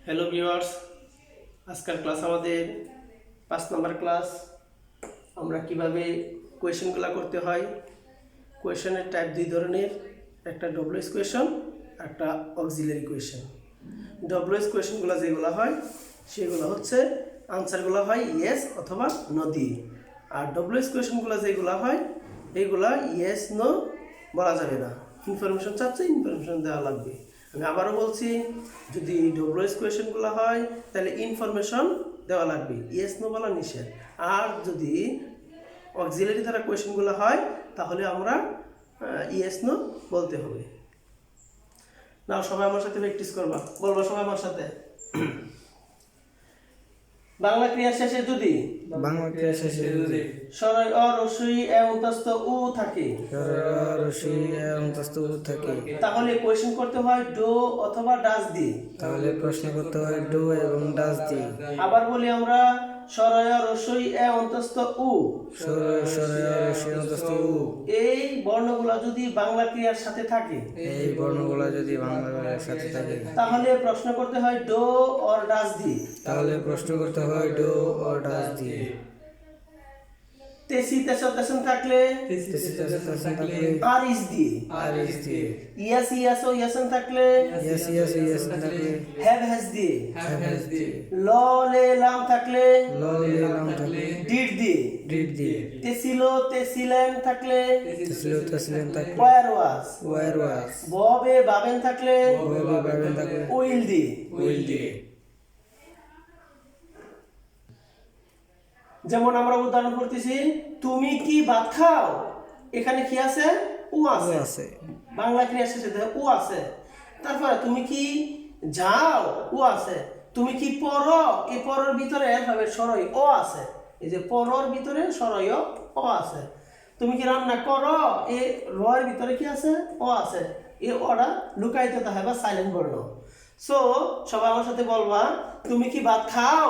Hello viewers, আজকের class আমাদের 5 নম্বর class. আমরা কিভাবে কোয়েশ্চেনগুলো করতে হয়। কোয়েশ্চেনের টাইপ দুই ধরনের, একটা ডব্লিউএস কোয়েশ্চেন, একটা অক্সিলারি কোয়েশ্চেন। ডব্লিউএস কোয়েশ্চেনগুলো যেগুলো হয় সেগুলো হচ্ছে আনসারগুলো হয় ইয়েস অথবা নো দিয়ে। আর ডব্লিউএস কোয়েশ্চেনগুলো যেগুলো হয় এইগুলা ইয়েস নো বলা যাবে না, ইনফরমেশন চাচ্ছে, ইনফরমেশন দেওয়া লাগবে। আমি আবারও বলছি, যদি ডব্লিউএস কোয়েশ্চেনগুলো হয় তাহলে ইনফরমেশন দেওয়া লাগবে, ইয়েস নো বলা নিষেধ। আর যদি অক্সিলারি দ্বারা কোয়েশ্চেনগুলো হয় তাহলে আমরা ইয়েস নো বলতে হবে। নাও সবাই আমার সাথে প্র্যাকটিস করবা, বলবা সবাই আমার সাথে। বাংলা ক্রিয়া শেষে যদি সরয় অ রস্যই এ অন্তস্থ উ থাকে, তাহলে কোয়েশ্চেন করতে হয় ডো অথবা ডাজ দিয়ে। আবার বলি আমরা, সরয় অ রস্যই এ অন্তস্থ উ, এই বর্ণগুলা যদি বাংলা ক্রিয়ার সাথে থাকে তাহলে প্রশ্ন করতে হয় ডো অর ডাজ দিয়ে। তেসি তেসন তেসন থাকলে আর ইস দিয়ে। ইয়াস ইয়াস ও ইয়াসন থাকলে হ্যাভ হ্যাজ দিয়ে। ল লে লাম থাকলে ডিড দিয়ে। তেসিলো তেসিলেন থাকলে ওয়ার ওয়াজ। ববে বাবেন থাকলে উইল দিয়ে। যেমন আমরা উদাহরণ করতেছি, তুমি কি ভাত খাও, এখানে কি আছে? উ আছে। বাংলা ক্রিয়া শেষে উ আছে। তারপরে তুমি কি যাও, উ আছে। তুমি কি পড়ো, এই পড়ার ভিতরে অ্যালফাবেট সরয় অ আছে। এই যে পড়ার ভিতরে সরয় অ আছে। তুমি কি রান্না করো, এই র এর ভিতরে কি আছে? অ আছে। এই অটা লুকায়িত থাকে বা সাইলেন্ট বর্ণ। সো সবাই আমার সাথে বলবা, তুমি কি ভাত খাও।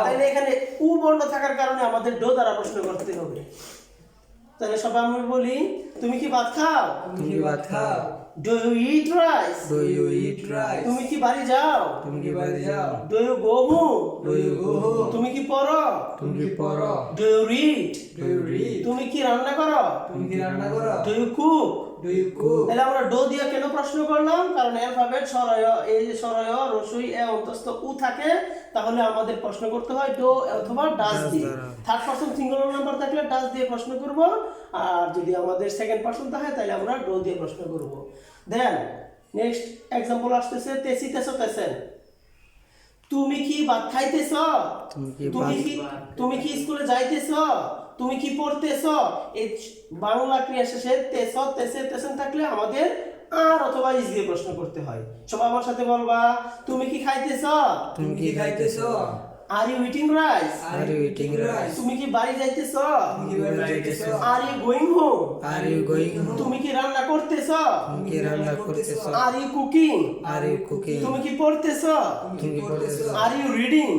তাহলে এখানে উ বর্ণ থাকার কারণে আমাদের ডো দ্বারা প্রশ্ন করতে হবে। তাহলে সবাই আমরা বলি, তুমি কি ভাত খাও। Do you eat rice. তুমি কি বাড়ি যাও। Do you go home. তুমি কি পড়ো। Do you read. তুমি কি রান্না করো। Do you cook. তাহলে আমরা ডো দিয়ে কেন প্রশ্ন করলাম? কারণ অ্যালফাবেট সরয়, এই যে সরয় রস্যই এ অন্তস্থ উ থাকে, তাহলে আমাদের প্রশ্ন করতে হয় ডো অথবা ডাজ দিয়ে। থার্ড পারসন সিঙ্গুলার নাম্বার থাকলে ডাজ দিয়ে প্রশ্ন করব, আর যদি আমাদের সেকেন্ড পারসন থাকে তাহলে আমরা ডো দিয়ে প্রশ্ন করব। দেন নেক্সট एग्जांपल আসতেছে, তেসি তেসো তেসেন। তুমি কি ভাত খাইতেছ। তুমি কি স্কুলে যাইতেছ। তুমি কি পড়তেছ। এই বাংলা ক্রিয়া শেষে তেস তেসে তেসেন থাকলে আমাদের আর অথবা ইস দিয়ে প্রশ্ন করতে হয়। সবাই আমার সাথে বলবা, তুমি কি খাইতেছ। Are you eating rice. তুমি কি বাড়ি যাইতেছ। Are you going home. তুমি কি রান্না করতেছ। Are you cooking. তুমি কি পড়তেছ। আর ইউ রিডিং।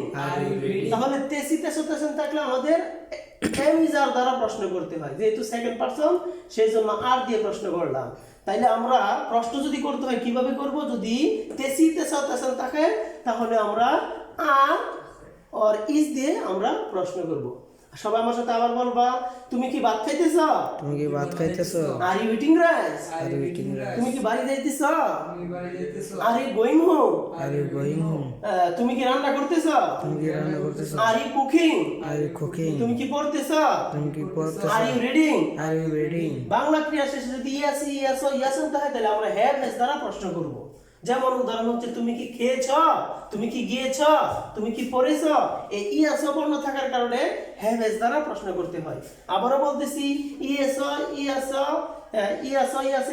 তাহলে তেসি তেসো তেসেন থাকলে আমাদের এম ইজ আর দ্বারা প্রশ্ন করতে হয়, যেহেতু সেকেন্ড পারসন সেই জন্য আর দিয়ে প্রশ্ন করলাম। তাইলে আমরা প্রশ্ন যদি করতে হয় কিভাবে করব? যদি তেসি তেসো তেসেন থাকে তাহলে আমরা আর और इस দিয়ে আমরা প্রশ্ন করব। সবাই আমার সাথে আবার বলবা, তুমি কি ভাত খাইতেছো। Are you eating rice. তুমি কি বাড়ি যাইতেছো। Are you going home. তুমি কি রান্না করতেছো। Are you cooking. তুমি কি পড়তেছো। Are you reading. বাংলা ক্রিয়া শেষে যদি ইয়াস ইয়াস ইয়াসন থাকে তাহলে আমরা হ্যাভ হ্যাজ দ্বারা প্রশ্ন করব। যেমন উদাহরণ হচ্ছে, তুমি কি খেয়েছ, তুমি কি গিয়েছ, তুমি কি পড়েছ। এই ইয়াস বর্ণ থাকার কারণে হ্যাভ হ্যাজ দ্বারা প্রশ্ন করতে হয়। আবারও বলতেছি,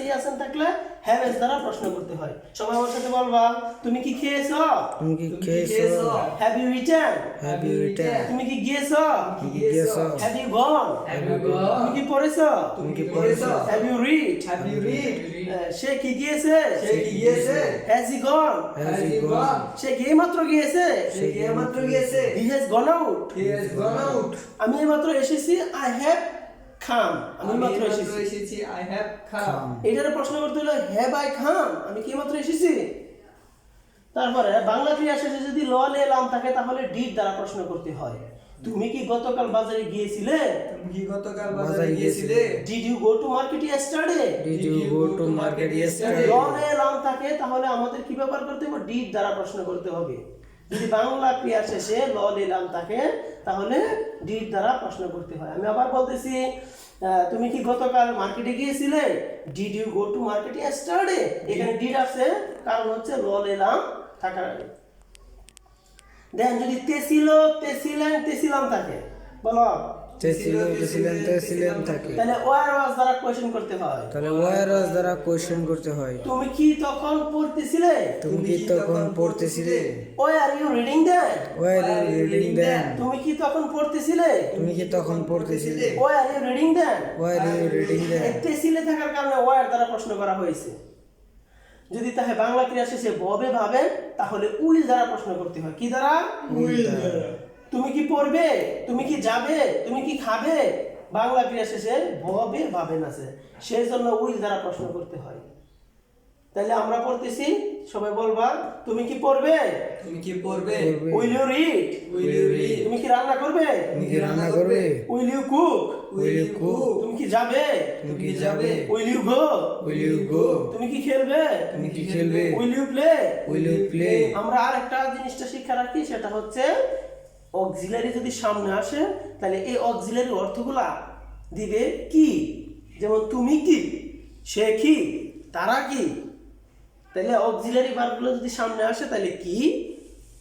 ইয়াসন থাকলে হ্যাভ হ্যাজ দ্বারা প্রশ্ন করতে হয়। সবাই আমার সাথে বলবা, তুমি কি খেয়েছ। Have you eaten. তুমি কি গিয়েছ। Have you gone. তুমি কি পড়েছ। Have you read. সে কি গিয়েছে। হ্যাজ হি গন। সে গিয়ে মাত্র গিয়েছে। He has gone out. আমি মাত্র এসেছি। আই হ্যাভ খাম, আমি মাত্র এসেছি। I have come. এটার প্রশ্ন করতে হলো হ্যাভ আই কাম, আমি কি মাত্র এসেছি। তারপরে বাংলা ক্রিয়া শেষে যদি ল লে লাম থাকে তাহলে ডিড দ্বারা প্রশ্ন করতে হয়। তুমি কি গতকাল বাজারে গিয়েছিলে? Did you go to market yesterday? ল লে লাম থাকে তাহলে আমাদের কি ব্যবহার করতে হবে? ডিড দ্বারা প্রশ্ন করতে হবে। যদি বাংলা ক্রিয়া শেষে ল লে লাম থাকে তাহলে ডিড দ্বারা প্রশ্ন করতে হয়। আমি আবার বলতেছি, তুমি কি গতকাল মার্কেটে গিয়েছিলে? Did you go to market yesterday? এখানে ডিড আছে কারণ হচ্ছে ল লে লাম থাকার আগে। দেন যদি তেছিল, তেছিলেন, তেছিলাম থাকে, বলো তাহলে ওয়ার ওয়াজ দ্বারা কোয়েশ্চেন করতে হয়। তুমি কি তখন পড়তেছিলে? ওয়ার আর ইউ রিডিং দেন? তুমি কি তখন পড়তেছিলে? ওয়ার আর ইউ রিডিং দেন? তেছিলে থাকার কারণে ওয়ার দ্বারা প্রশ্ন করা হয়েছে। যদি তাহে বাংলা ক্রিয়া শেষে ববে ভাবেন তাহলে উইল দ্বারা প্রশ্ন করতে হয়। কি দ্বারা? উইল দ্বারা। তুমি কি পড়বে? তুমি কি যাবে? তুমি কি খাবে? বাংলা ক্রিয়া শেষে ববে ভাবেন আছে, সেই জন্য উইল দ্বারা প্রশ্ন করতে হয়। তাহলে আমরা পড়তেছি, সবাই বলবা, তুমি কি পড়বে? Will you read? তুমি কি রান্না করবে? Will you cook? তুমি কি যাবে? Will you go? তুমি কি খেলবে? Will you play? আমরা আরেকটা জিনিসটা শিক্ষা রাখি, সেটা হচ্ছে অক্সিলারি যদি সামনে আসে তাহলে এই অক্সিলারি অর্থগুলা দিবে কি। যেমন তুমি কি, সে কি, তারা কি। তাহলে অক্সিলারি ভার্বগুলো যদি সামনে আসে তাহলে কি,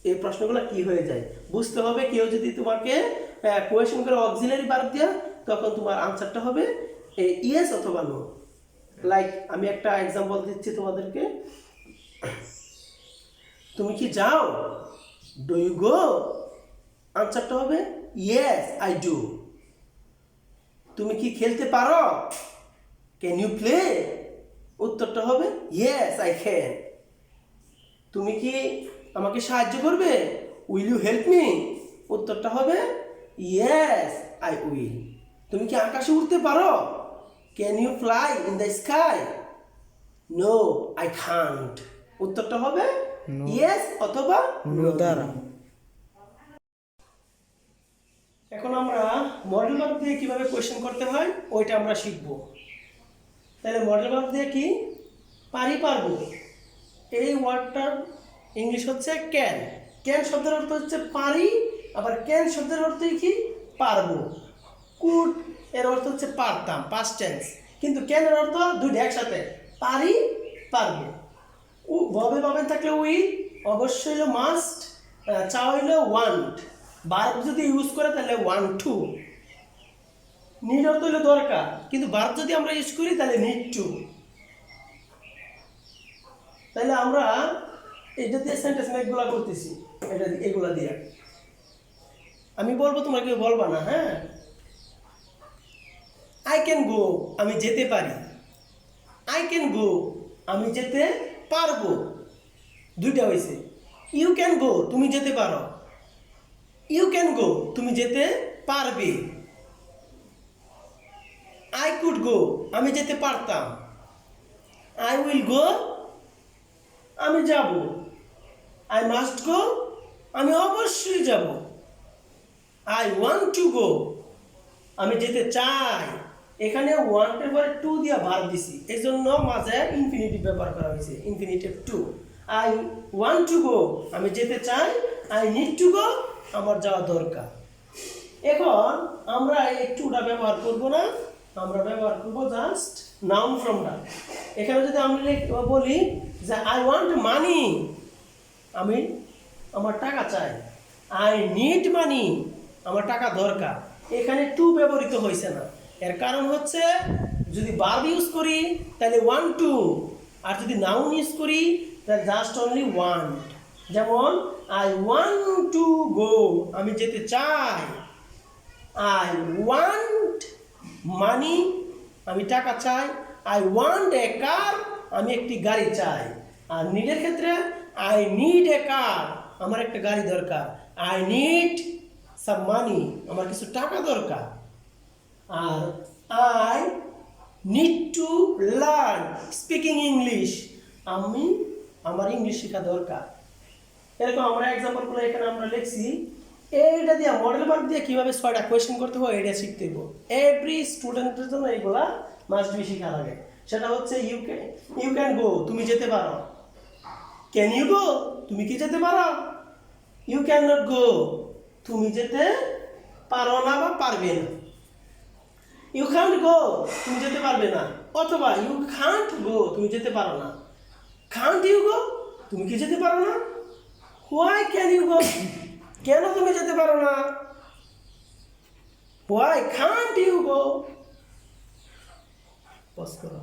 এই প্রশ্নগুলো কি হয়ে যায় বুঝতে হবে। কেউ যদি তোমাকে কোয়েশ্চেন করে অক্সিলারি ভার্ব দেয়া, তখন তোমার আনসারটা হবে ইয়েস অথবা নো। লাইক আমি একটা এক্সাম্পল দিচ্ছি তোমাদেরকে। তুমি কি যাও? Do you go? আনসারটা হবে ইয়েস আই ডু। তুমি কি খেলতে পারো? Can you play? উত্তরটা হবে ইয়েস আই ক্যান। তুমি কি আমাকে সাহায্য করবে? Will you help me? উত্তরটা হবে ইয়েস আই উইল। তুমি কি আকাশে উড়তে পারো? Can you fly in the sky? No I can't. উত্তরটা হবে ইয়েস অথবা নো দ্বারা। এখন আমরা মডেল ভার্ব দিয়ে কিভাবে কোয়েশ্চেন করতে হয় ওইটা আমরা শিখব। তাহলে মডেল ভার্ব দিয়ে কি? পারবো, এই ওয়ার্ডটার ইংলিশ হচ্ছে ক্যান। ক্যান শব্দের অর্থ হচ্ছে পারি, আবার ক্যান শব্দের অর্থই কি? পারবো। কুড এর অর্থ হচ্ছে পারতাম, পাস্ট টেন্স। কিন্তু ক্যান এর অর্থ দুইটা একসাথে, পারি, পারবো। ববে ভাবেন থাকলে উইল, অবশ্যই হলো মাস্ট, চাও হইলো ওয়ান্ট। ভার্ব যদি ইউজ করে তাহলে ওয়ান্ট টু। নিড অর্থ হইলো দরকার, কিন্তু ভার্ব যদি আমরা ইউজ করি তাহলে নিড টু। তাহলে আমরা এটা দিয়ে সেন্টেন্স মেকগুলো করতেছি, এগুলা দিয়ে আমি বলবো, তোমরা কেউ বলবা না, হ্যাঁ। আই ক্যান গো, আমি যেতে পারি। আই ক্যান গো, আমি যেতে পারবো। দুইটা হয়েছে। ইউ ক্যান গো, তুমি যেতে পারো। ইউ ক্যান গো, তুমি যেতে পারবে। আই কুড গো, আমি যেতে পারতাম। আই উইল গো, আমি যাব। আই মাস্ট গো, আমি অবশ্যই যাব। আই ওয়ান্ট টু গো, আমি যেতে চাই। এখানে ওয়ান্টের পরে টু দিয়ে ভার্ব দিছি, এই জন্য মাঝে ইনফিনিটিভ ব্যবহার করা হয়েছে, infinitive to. I want to go, আমি যেতে চাই। আই নিড টু গো, আমার যাওয়া দরকার। এখন আমরা এই টুটা ব্যবহার করব না, আমরা ব্যবহার করব জাস্ট নাউন ফর্মটা। এখানে যদি আমরা বলি যে আই ওয়ান্ট মানি, আমি আমার টাকা চাই। আই নিড মানি, আমার টাকা দরকার। এখানে টু ব্যবহৃত হয়েছে না, এর কারণ হচ্ছে যদি ভার্ব ইউজ করি তাহলে ওয়ান টু, আর যদি নাউন ইউজ করি তাহলে জাস্ট অনলি ওয়ান্ট। যেমন আই ওয়ান্ট টু গো, আমি যেতে চাই। আই ওয়ান্ট মানি, আমি টাকা চাই। আই ওয়ান্ট এ কার, আমি একটি গাড়ি চাই। আর নিডের ক্ষেত্রে আই নিড এ কার, আমার একটা গাড়ি দরকার। আই নিড সাম মানি, আমার কিছু টাকা দরকার। আর I need to learn speaking English, আমার ইংলিশ শেখা দরকার। এরকম আমরা এক্সাম্পলগুলো এখানে আমরা লিখছি। এইটা দিয়ে মডেল ভার্ব দিয়ে কিভাবে 6টা কোয়েশ্চেন করতে হয় এটা শিখতে হবে। এভরি স্টুডেন্টের জন্য এগুলা মাস্ট বি শেখা লাগে। সেটা হচ্ছে ইউ ক্যান গো, তুমি যেতে পারো। ক্যান ইউ গো, তুমি কি যেতে পারো? ইউ ক্যান নট গো, তুমি যেতে পারো না বা পারবে না। ইউ ক্যান্ট গো, তুমি যেতে পারবে না। অথবা ইউ কান্ট গো, তুমি যেতে পারো না। কান্ট ইউ গো, তুমি কি যেতে পারো না? হোয়াই ক্যান ইউ গো, কেন তুমি যেতে পারো না? Why can't you go. Pause করো।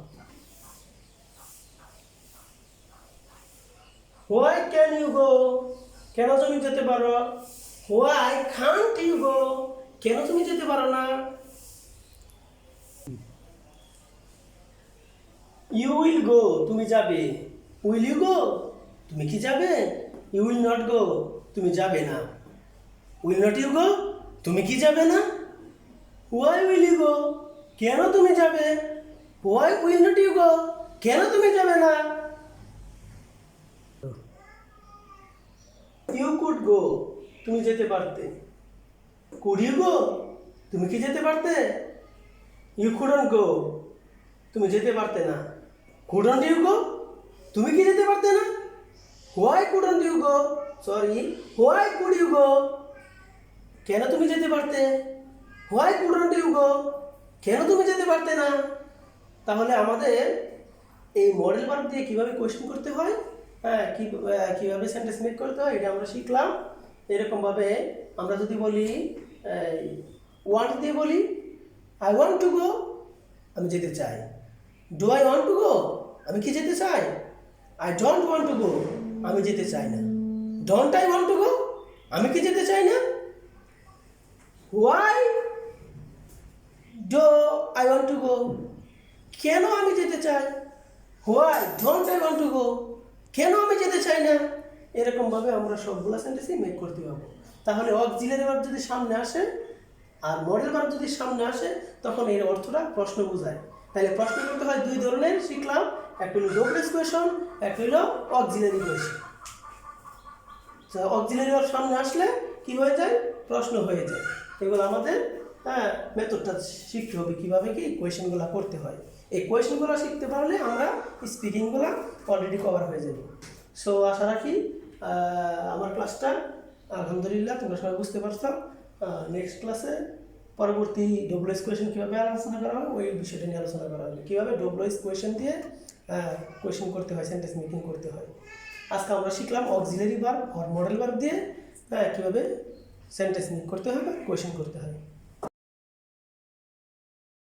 হোয়াই ক্যান ইউ গো, কেন তুমি যেতে পারো? হোয়াই কান্ট ইউ গো, কেন তুমি যেতে পারো না? ইউ উইল গো, তুমি যাবে। উইল ইউ গো, তুমি কি যাবে? ইউ উইল নট গো, তুমি যাবে না। উইল নট ইউ গো, তুমি কি যাবে না? হোয়াই উইল ইউ গো, কেন তুমি যাবে? Why will not you go, কেন তুমি যাবে না? ইউ কুড গো, তুমি যেতে পারতে। কুড ইউ গো, তুমি কি যেতে পারতে? ইউ কুডন্ট গো, তুমি যেতে পারতে না। কুডন্ট ইউ গো, তুমি কি যেতে পারতে না? Why couldn't you go, sorry, why could you go, কেন তুমি যেতে পারতে? হোয়াই কুডন্ট ইউ গো, কেন তুমি যেতে পারতে না? তাহলে আমাদের এই মডেল ভার্ব দিয়ে কিভাবে কোয়েশ্চেন করতে হয়, হ্যাঁ, কিভাবে সেন্টেন্স মেক করতে হয় এটা আমরা শিখলাম। এরকমভাবে আমরা যদি বলি ওয়ান্ট দিয়ে বলি, আই ওয়ান্ট টু গো, আমি যেতে চাই। Do I want to go, আমি কি যেতে চাই? I don't want to go, আমি যেতে চাই না। Don't I want to go, আমি কি যেতে চাই না। Why do I want to go, কেন আমি যেতে চাই। Why don't I want to go, কেন আমি যেতে চাই না। এরকমভাবে আমরা সবগুলো সেন্টেন্সই মেক করতে পারবো। তাহলে অক্সিলারি ভার্ব যদি সামনে আসে আর মডেল ভার্ব যদি সামনে আসে তখন এর অর্থটা প্রশ্ন বোঝায়। তাহলে প্রশ্ন করতে হয় দুই ধরনের শিখলাম, একটা হলো ডবল কোয়েশন, একটা হলো অক্সিলারি কোয়েশন। অক্সিলারি ভার্ব সামনে আসলে কি হয়ে যায়? প্রশ্ন হয়ে যায়। এগুলো আমাদের মেথডটা শিখতে হবে কীভাবে কি কোয়েশনগুলো করতে হয়। এই কোয়েশনগুলো শিখতে পারলে আমরা স্পিকিংগুলো অলরেডি কভার হয়ে যাবে। সো আশা রাখি আমার ক্লাসটা আলহামদুলিল্লাহ তোমরা সবাই বুঝতে পারছো। নেক্সট ক্লাসে পরবর্তী ডব্লিউএস কোয়েশন কীভাবে আলোচনা করা হবে ওই বিষয়টা নিয়ে আলোচনা করা হবে, কীভাবে ডব্লিউএস কোয়েশন দিয়ে কোয়েশন করতে হয়, সেন্টেন্স মেকিং করতে হয়। আজকে আমরা শিখলাম অক্সিলারি ভার্ব আর মডেল ভার্ব দিয়ে কীভাবে সেন্টেন্স মেক করতে হয় বা কোয়েশন করতে হয়।